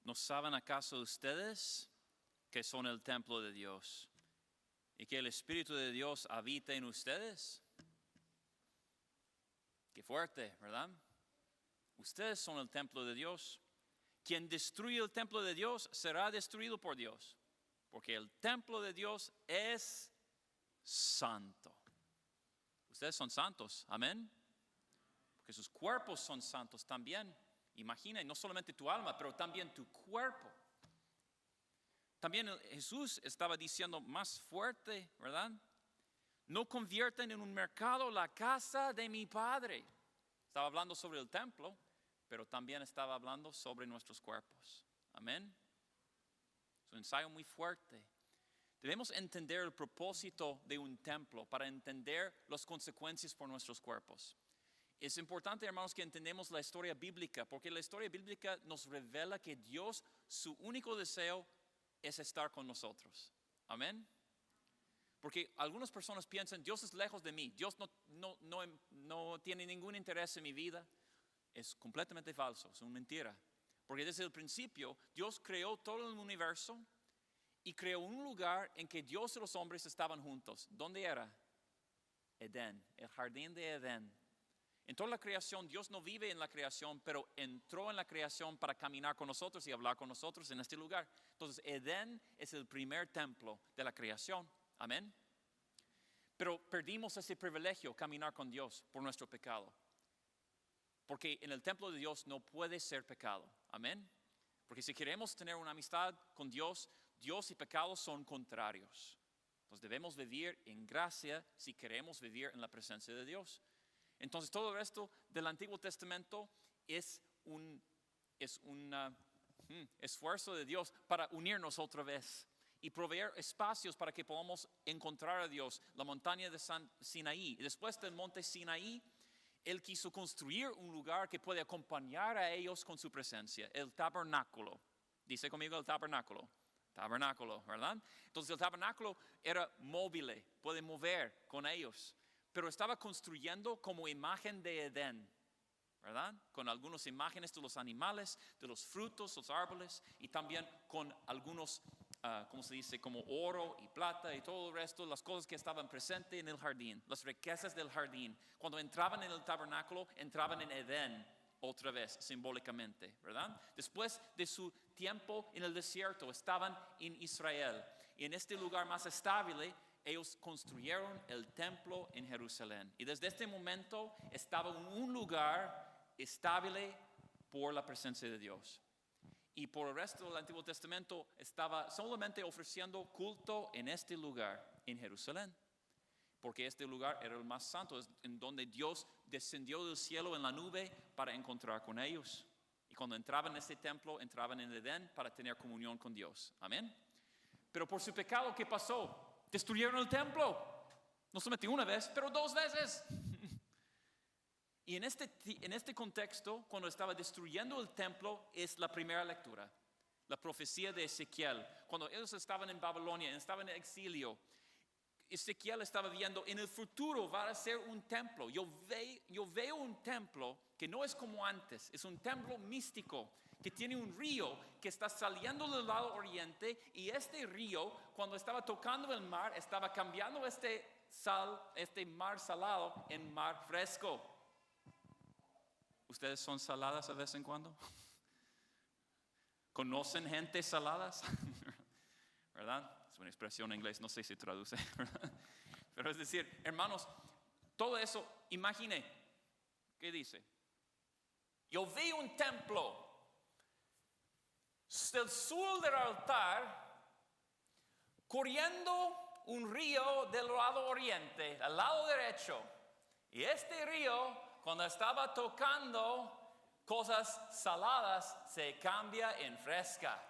¿No saben acaso ustedes que son el templo de Dios y que el Espíritu de Dios habita en ustedes? Qué fuerte, ¿verdad? Ustedes son el templo de Dios. Quien destruye el templo de Dios será destruido por Dios, porque el templo de Dios es santo. Ustedes son santos, amén. Porque sus cuerpos son santos también. Imagina, no solamente tu alma, pero también tu cuerpo. También Jesús estaba diciendo más fuerte, ¿verdad? No conviertan en un mercado la casa de mi Padre. Estaba hablando sobre el templo, pero también estaba hablando sobre nuestros cuerpos. Amén. Es un ensayo muy fuerte. Debemos entender el propósito de un templo para entender las consecuencias por nuestros cuerpos. Es importante, hermanos, que entendamos la historia bíblica, porque la historia bíblica nos revela que Dios, su único deseo es estar con nosotros. Amén. Porque algunas personas piensan, Dios es lejos de mí, Dios no tiene ningún interés en mi vida. Es completamente falso, es una mentira. Porque desde el principio Dios creó todo el universo y creó un lugar en que Dios y los hombres estaban juntos. ¿Dónde era? Edén, el jardín de Edén. En toda la creación, Dios no vive en la creación, pero entró en la creación para caminar con nosotros y hablar con nosotros en este lugar. Entonces, Edén es el primer templo de la creación. Amén. Pero perdimos ese privilegio, caminar con Dios, por nuestro pecado. Porque en el templo de Dios no puede ser pecado. Amén. Porque si queremos tener una amistad con Dios, Dios y pecado son contrarios. Entonces debemos vivir en gracia si queremos vivir en la presencia de Dios. Entonces todo el resto del Antiguo Testamento es un esfuerzo de Dios para unirnos otra vez y proveer espacios para que podamos encontrar a Dios. La montaña de Sinaí. Después del monte Sinaí, Él quiso construir un lugar que puede acompañar a ellos con su presencia, el tabernáculo. Dice conmigo el tabernáculo. Tabernáculo, ¿verdad? Entonces el tabernáculo era móvil, puede mover con ellos. Pero estaba construyendo como imagen de Edén, ¿verdad? Con algunas imágenes de los animales, de los frutos, los árboles, y también con algunos, ¿cómo se dice? Como oro y plata y todo el resto, las cosas que estaban presentes en el jardín, las riquezas del jardín. Cuando entraban en el tabernáculo, entraban en Edén otra vez, simbólicamente, ¿verdad? Después de su tiempo en el desierto, estaban en Israel, y en este lugar más estable, ellos construyeron el templo en Jerusalén. Y desde este momento estaba en un lugar estable por la presencia de Dios. Y por el resto del Antiguo Testamento estaba solamente ofreciendo culto en este lugar, en Jerusalén. Porque este lugar era el más santo, es en donde Dios descendió del cielo en la nube para encontrar con ellos. Y cuando entraban en este templo, entraban en Edén para tener comunión con Dios. Amén. Pero por su pecado, ¿qué pasó? Destruyeron el templo, no solamente una vez, pero 2 veces. Y en este contexto, cuando estaba destruyendo el templo, es la primera lectura, la profecía de Ezequiel. Cuando ellos estaban en Babilonia, estaban en exilio, Ezequiel estaba viendo, en el futuro va a ser un templo. Yo veo un templo que no es como antes, es un templo místico, que tiene un río que está saliendo del lado oriente, y este río, cuando estaba tocando el mar, estaba cambiando este mar salado en mar fresco. ¿Ustedes son saladas a vez en cuando? ¿Conocen gente saladas? ¿Verdad? Es una expresión en inglés, no sé si traduce, ¿verdad? Pero es decir, hermanos, todo eso, imagine, ¿qué dice? Yo vi un templo del sur del altar, corriendo un río del lado oriente, al lado derecho. Y este río, cuando estaba tocando cosas saladas, se cambia en fresca.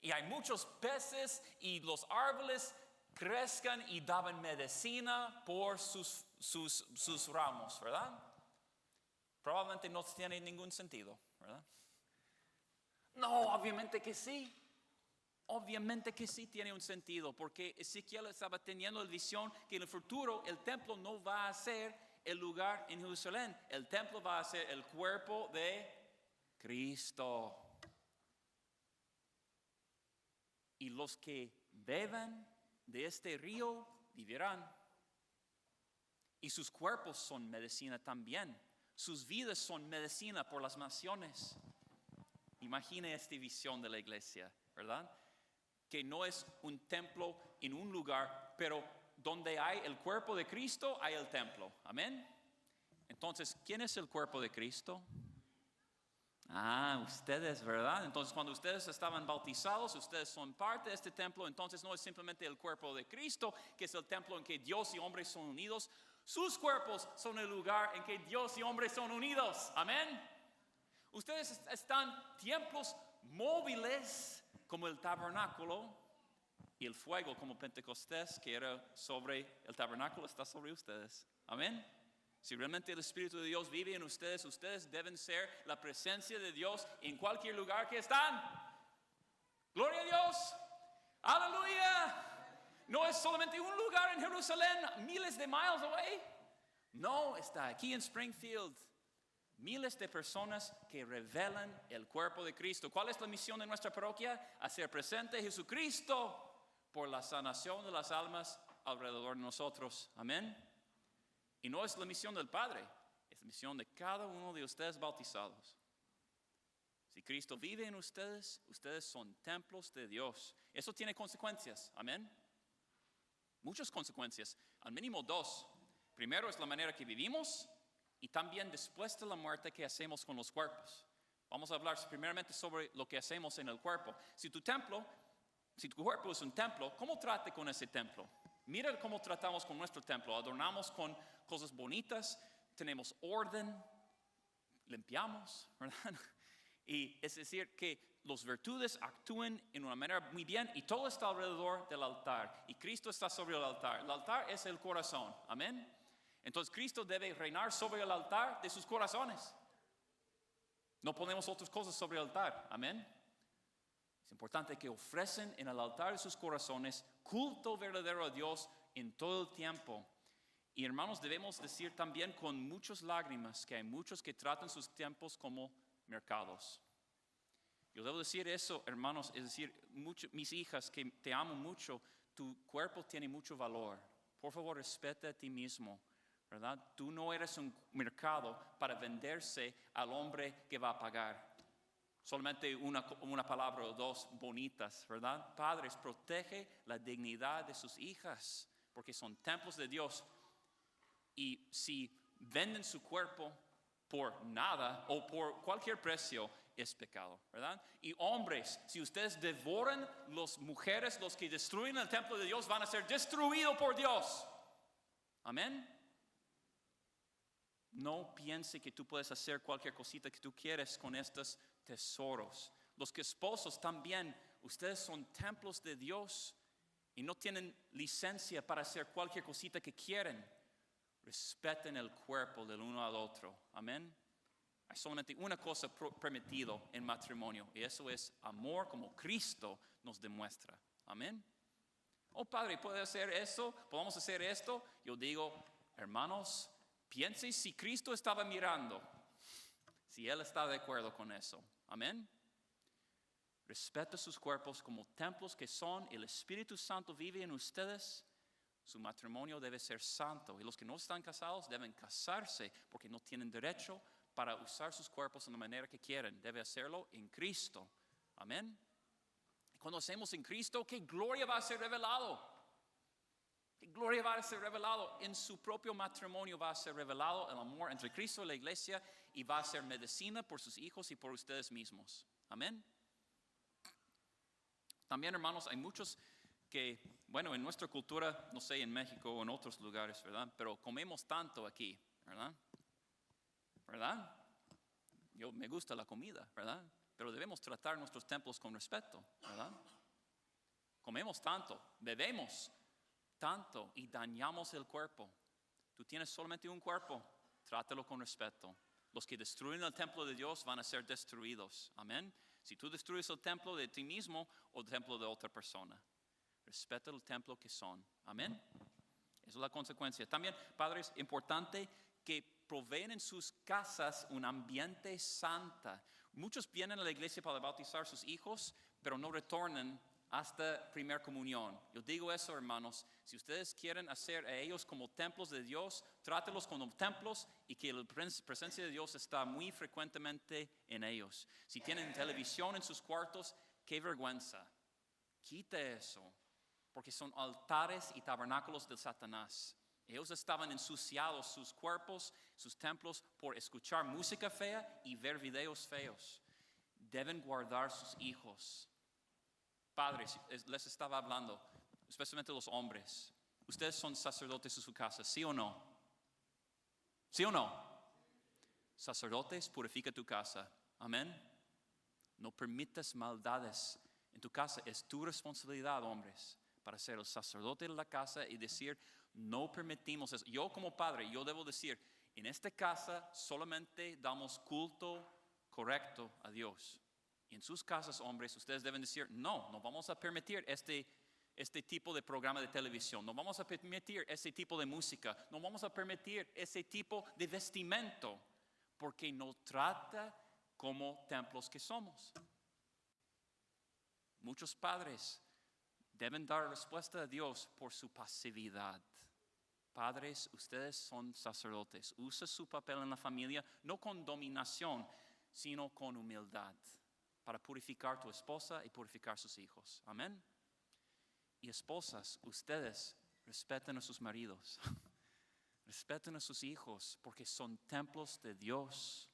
Y hay muchos peces y los árboles crezcan y daban medicina por sus ramos, ¿verdad? Probablemente no tiene ningún sentido, ¿verdad? No, obviamente que sí. Obviamente que sí tiene un sentido, porque Ezequiel estaba teniendo la visión que en el futuro el templo no va a ser el lugar en Jerusalén. El templo va a ser el cuerpo de Cristo. y los que beban de este río vivirán. Y sus cuerpos son medicina también. Sus vidas son medicina por las naciones. Imagine esta visión de la iglesia, ¿verdad? Que no es un templo en un lugar, pero donde hay el cuerpo de Cristo, hay el templo. Amén. Entonces, ¿quién es el cuerpo de Cristo? Ustedes, ¿verdad? Entonces, cuando ustedes estaban bautizados, ustedes son parte de este templo. Entonces, no es simplemente el cuerpo de Cristo, que es el templo en que Dios y hombres son unidos. Sus cuerpos son el lugar en que Dios y hombres son unidos. Amén. Ustedes están templos móviles como el tabernáculo, y el fuego como Pentecostés que era sobre el tabernáculo está sobre ustedes. Amén. Si realmente el Espíritu de Dios vive en ustedes, ustedes deben ser la presencia de Dios en cualquier lugar que están. Gloria a Dios. Aleluya. No es solamente un lugar en Jerusalén, miles de miles away. No, está aquí en Springfield. Miles de personas que revelan el cuerpo de Cristo. ¿Cuál es la misión de nuestra parroquia? Hacer presente a Jesucristo por la sanación de las almas alrededor de nosotros. Amén. Y no es la misión del Padre, es la misión de cada uno de ustedes bautizados. Si Cristo vive en ustedes, ustedes son templos de Dios. Eso tiene consecuencias. Amén. Muchas consecuencias, al mínimo 2. Primero es la manera que vivimos y también después de la muerte que hacemos con los cuerpos. Vamos a hablar primeramente sobre lo que hacemos en el cuerpo. Si tu cuerpo es un templo, ¿cómo trate con ese templo? Mira cómo tratamos con nuestro templo. Adornamos con cosas bonitas, tenemos orden, limpiamos, ¿verdad? Y es decir, que las virtudes actúen en una manera muy bien y todo está alrededor del altar. Y Cristo está sobre el altar. El altar es el corazón. Amén. Entonces Cristo debe reinar sobre el altar de sus corazones. No ponemos otras cosas sobre el altar. Amén. Es importante que ofrecen en el altar de sus corazones culto verdadero a Dios en todo el tiempo. Y hermanos, debemos decir también con muchas lágrimas que hay muchos que tratan sus tiempos como mercados. Yo debo decir eso, hermanos, es decir, mis hijas que te amo mucho, tu cuerpo tiene mucho valor. Por favor, respeta a ti mismo, ¿verdad? Tú no eres un mercado para venderse al hombre que va a pagar. Solamente una palabra o dos bonitas, ¿verdad? Padres, protege la dignidad de sus hijas, porque son templos de Dios. Y si venden su cuerpo por nada o por cualquier precio, es pecado, ¿verdad? Y hombres, si ustedes devoran las mujeres, los que destruyen el templo de Dios, van a ser destruidos por Dios. Amén. No piense que tú puedes hacer cualquier cosita que tú quieres con estos tesoros. Los que esposos también, ustedes son templos de Dios y no tienen licencia para hacer cualquier cosita que quieren. Respeten el cuerpo del uno al otro. Amén. Hay solamente una cosa permitido en matrimonio y eso es amor como Cristo nos demuestra. Amén. Oh Padre, ¿puede hacer eso? ¿Podemos hacer esto? Yo digo, hermanos, piense si Cristo estaba mirando, si Él está de acuerdo con eso. Amén. Respeta sus cuerpos como templos que son. El Espíritu Santo vive en ustedes. Su matrimonio debe ser santo. Y los que no están casados deben casarse porque no tienen derecho para usar sus cuerpos de la manera que quieren. Debe hacerlo en Cristo. Amén. Cuando hacemos en Cristo, ¿qué gloria va a ser revelado? ¿Qué gloria va a ser revelado? En su propio matrimonio va a ser revelado el amor entre Cristo y la iglesia y va a ser medicina por sus hijos y por ustedes mismos. Amén. También, hermanos, hay muchos que, bueno, en nuestra cultura, no sé, en México o en otros lugares, ¿verdad? Pero comemos tanto aquí, ¿verdad? ¿Verdad? Yo me gusta la comida, ¿verdad? Pero debemos tratar nuestros templos con respeto, ¿verdad? Comemos tanto, bebemos tanto y dañamos el cuerpo. Tú tienes solamente un cuerpo, trátalo con respeto. Los que destruyen el templo de Dios van a ser destruidos. Amén. Si tú destruyes el templo de ti mismo o el templo de otra persona, respeta el templo que son. Amén. Esa es la consecuencia. También, padres, importante que proveen en sus casas un ambiente santo. Muchos vienen a la iglesia para bautizar a sus hijos, pero no retornan hasta primera comunión. Yo digo eso, hermanos, si ustedes quieren hacer a ellos como templos de Dios, trátelos como templos y que la presencia de Dios está muy frecuentemente en ellos. Si tienen televisión en sus cuartos, qué vergüenza. Quite eso, porque son altares y tabernáculos de Satanás. Ellos estaban ensuciados sus cuerpos, sus templos, por escuchar música fea y ver videos feos. Deben guardar sus hijos. Padres, les estaba hablando, especialmente los hombres. Ustedes son sacerdotes de su casa, ¿sí o no? ¿Sí o no? Sacerdotes, purifica tu casa. Amén. No permitas maldades en tu casa. Es tu responsabilidad, hombres, para ser el sacerdote de la casa y decir, no permitimos eso. Yo como padre, yo debo decir, en esta casa solamente damos culto correcto a Dios. Y en sus casas, hombres, ustedes deben decir, no vamos a permitir este tipo de programa de televisión, no vamos a permitir ese tipo de música, no vamos a permitir ese tipo de vestimento, porque no trata como templos que somos. Muchos padres deben dar respuesta a Dios por su pasividad. Padres, ustedes son sacerdotes, usa su papel en la familia, no con dominación, sino con humildad, para purificar tu esposa y purificar sus hijos. Amén. Y esposas, ustedes respeten a sus maridos. Respeten a sus hijos porque son templos de Dios.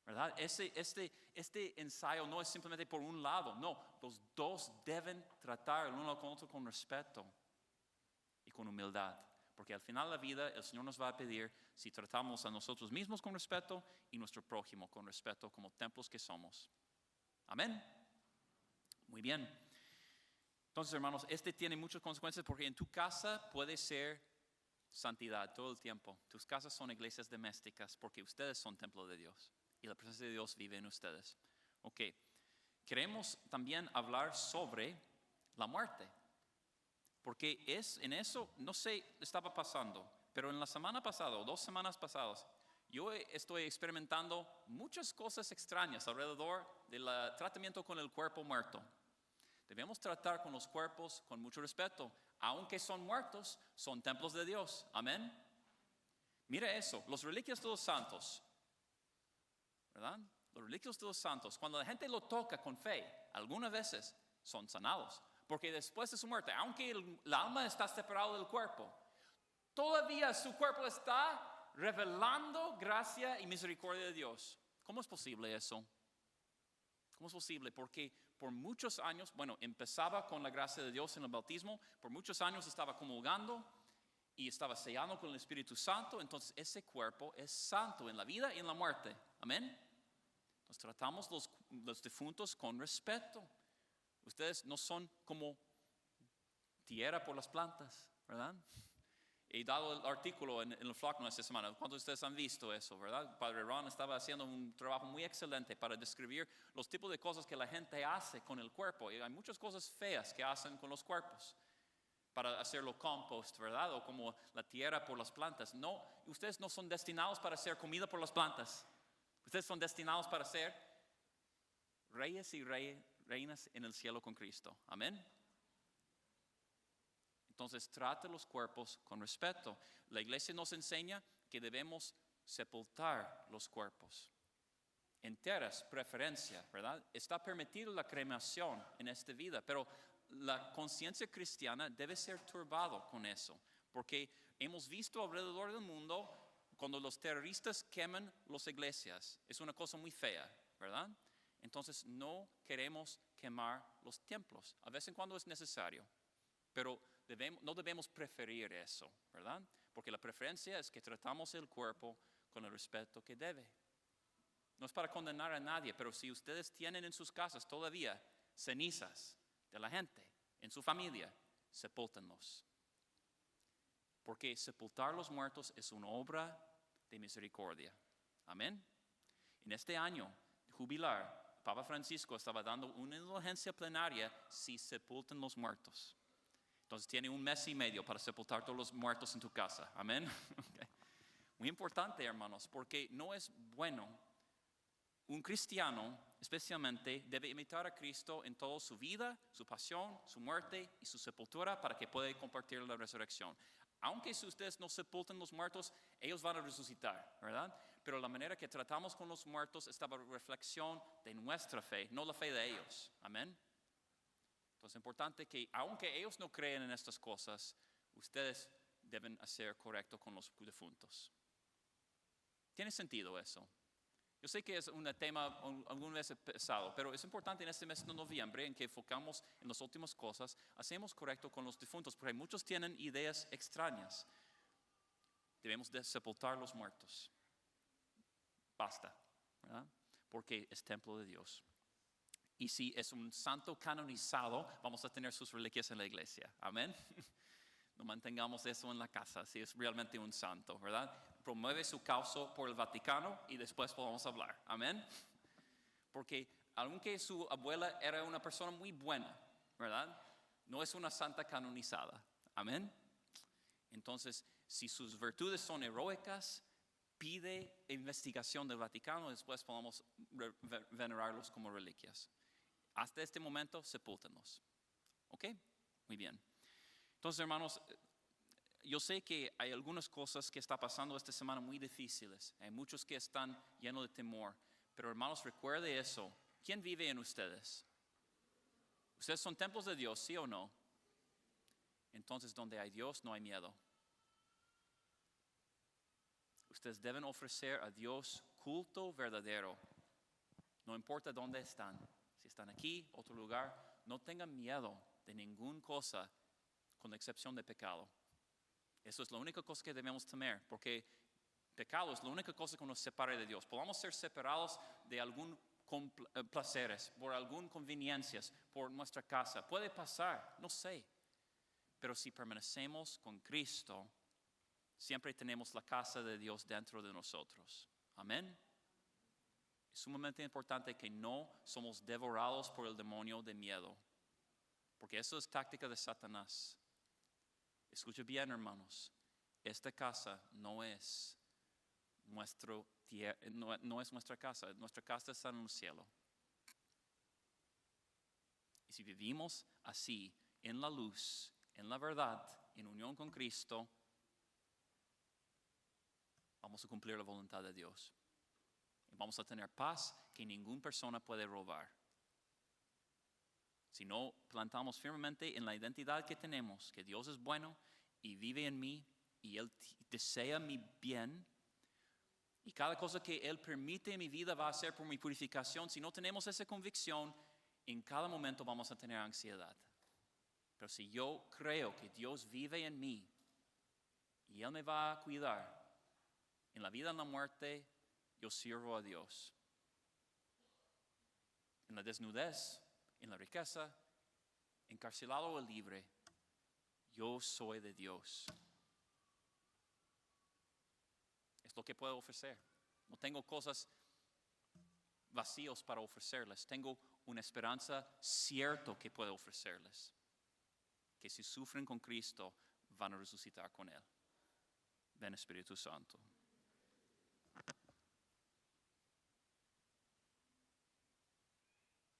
¿Verdad? Este ensayo no es simplemente por un lado. No, los dos deben tratar el uno con el otro con respeto y con humildad. Porque al final de la vida el Señor nos va a pedir si tratamos a nosotros mismos con respeto y nuestro prójimo con respeto como templos que somos. Amén. Muy bien. Entonces, hermanos, tiene muchas consecuencias porque en tu casa puede ser santidad todo el tiempo. Tus casas son iglesias domésticas porque ustedes son templo de Dios y la presencia de Dios vive en ustedes. Ok. Queremos también hablar sobre la muerte. Porque en eso, no sé, estaba pasando, pero en la semana pasada o 2 semanas pasadas, yo estoy experimentando muchas cosas extrañas alrededor del tratamiento con el cuerpo muerto. Debemos tratar con los cuerpos con mucho respeto. Aunque son muertos, son templos de Dios. Amén. Mira eso, los reliquias de los santos, ¿verdad? Los reliquios de los santos, cuando la gente lo toca con fe, algunas veces son sanados. Porque después de su muerte, aunque el alma está separada del cuerpo, todavía su cuerpo está revelando gracia y misericordia de Dios. ¿Cómo es posible eso? ¿Cómo es posible? Porque por muchos años, empezaba con la gracia de Dios en el bautismo, por muchos años estaba comulgando y estaba sellando con el Espíritu Santo, entonces ese cuerpo es santo en la vida y en la muerte. Amén. Entonces tratamos los difuntos con respeto. Ustedes no son como tierra por las plantas, ¿verdad? He dado el artículo en el Flock esta semana. ¿Cuántos de ustedes han visto eso, verdad? Padre Ron estaba haciendo un trabajo muy excelente para describir los tipos de cosas que la gente hace con el cuerpo. Y hay muchas cosas feas que hacen con los cuerpos para hacerlo compost, ¿verdad? O como la tierra por las plantas. No, ustedes no son destinados para hacer comida por las plantas. Ustedes son destinados para ser reyes y reinas en el cielo con Cristo. Amén. Entonces trata los cuerpos con respeto. La iglesia nos enseña que debemos sepultar los cuerpos. Enteras, preferencia, ¿verdad? Está permitida la cremación en esta vida, pero la conciencia cristiana debe ser turbado con eso, porque hemos visto alrededor del mundo cuando los terroristas queman las iglesias. Es una cosa muy fea, ¿verdad? Entonces no queremos quemar los templos, a veces cuando es necesario, pero no debemos preferir eso, ¿verdad? Porque la preferencia es que tratamos el cuerpo con el respeto que debe. No es para condenar a nadie, pero si ustedes tienen en sus casas todavía cenizas de la gente, en su familia, sepúltenlos. Porque sepultar los muertos es una obra de misericordia. Amén. En este año jubilar, Papa Francisco estaba dando una indulgencia plenaria si sepultan los muertos. Entonces tiene 1 mes y medio para sepultar todos los muertos en tu casa. Amén. Okay. Muy importante, hermanos, porque no es bueno Un cristiano, especialmente, debe imitar a Cristo en toda su vida, su pasión, su muerte y su sepultura para que pueda compartir la resurrección. Aunque si ustedes no sepulten los muertos, ellos van a resucitar, ¿verdad? Pero la manera que tratamos con los muertos estaba reflexión de nuestra fe, no la fe de ellos. Amén. Entonces es importante que, aunque ellos no creen en estas cosas, ustedes deben hacer correcto con los difuntos. ¿Tiene sentido eso? Yo sé que es un tema algunas veces pesado, pero es importante en este mes de noviembre en que enfocamos en las últimas cosas, hacemos correcto con los difuntos, porque muchos tienen ideas extrañas. Debemos de sepultar los muertos. Basta, ¿verdad? Porque es templo de Dios. Y si es un santo canonizado, vamos a tener sus reliquias en la iglesia. Amén. No mantengamos eso en la casa, si es realmente un santo, ¿verdad? Promueve su causa por el Vaticano y después podemos hablar. Amén. Porque aunque su abuela era una persona muy buena, ¿verdad? No es una santa canonizada. Amén. Entonces, si sus virtudes son heroicas, pide investigación del Vaticano y después podemos venerarlos como reliquias. Hasta este momento, sepúltenos. ¿Ok? Muy bien. Entonces, hermanos, yo sé que hay algunas cosas que están pasando esta semana muy difíciles. Hay muchos que están llenos de temor. Pero, hermanos, recuerde eso. ¿Quién vive en ustedes? ¿Ustedes son templos de Dios, sí o no? Entonces, donde hay Dios, no hay miedo. Ustedes deben ofrecer a Dios culto verdadero. No importa dónde están. Si están aquí, otro lugar, no tengan miedo de ninguna cosa, con la excepción de pecado. Eso es la única cosa que debemos temer, porque pecado es la única cosa que nos separa de Dios. Podemos ser separados de algún placeres, por algunas conveniencias, por nuestra casa. Puede pasar, no sé. Pero si permanecemos con Cristo, siempre tenemos la casa de Dios dentro de nosotros. Amén. Es sumamente importante que no somos devorados por el demonio de miedo, porque eso es táctica de Satanás. Escuche bien, hermanos, esta casa no es no es nuestra casa está en el cielo. Y si vivimos así, en la luz, en la verdad, en unión con Cristo, vamos a cumplir la voluntad de Dios. Y vamos a tener paz que ninguna persona puede robar. Si no plantamos firmemente en la identidad que tenemos, que Dios es bueno y vive en mí y Él desea mi bien, y cada cosa que Él permite en mi vida va a ser por mi purificación. Si no tenemos esa convicción, en cada momento vamos a tener ansiedad. Pero si yo creo que Dios vive en mí y Él me va a cuidar, en la vida y en la muerte, yo sirvo a Dios. En la desnudez, en la riqueza, encarcelado o libre, yo soy de Dios. Es lo que puedo ofrecer. No tengo cosas vacíos para ofrecerles. Tengo una esperanza cierta que puedo ofrecerles. Que si sufren con Cristo, van a resucitar con Él. Ven, Espíritu Santo.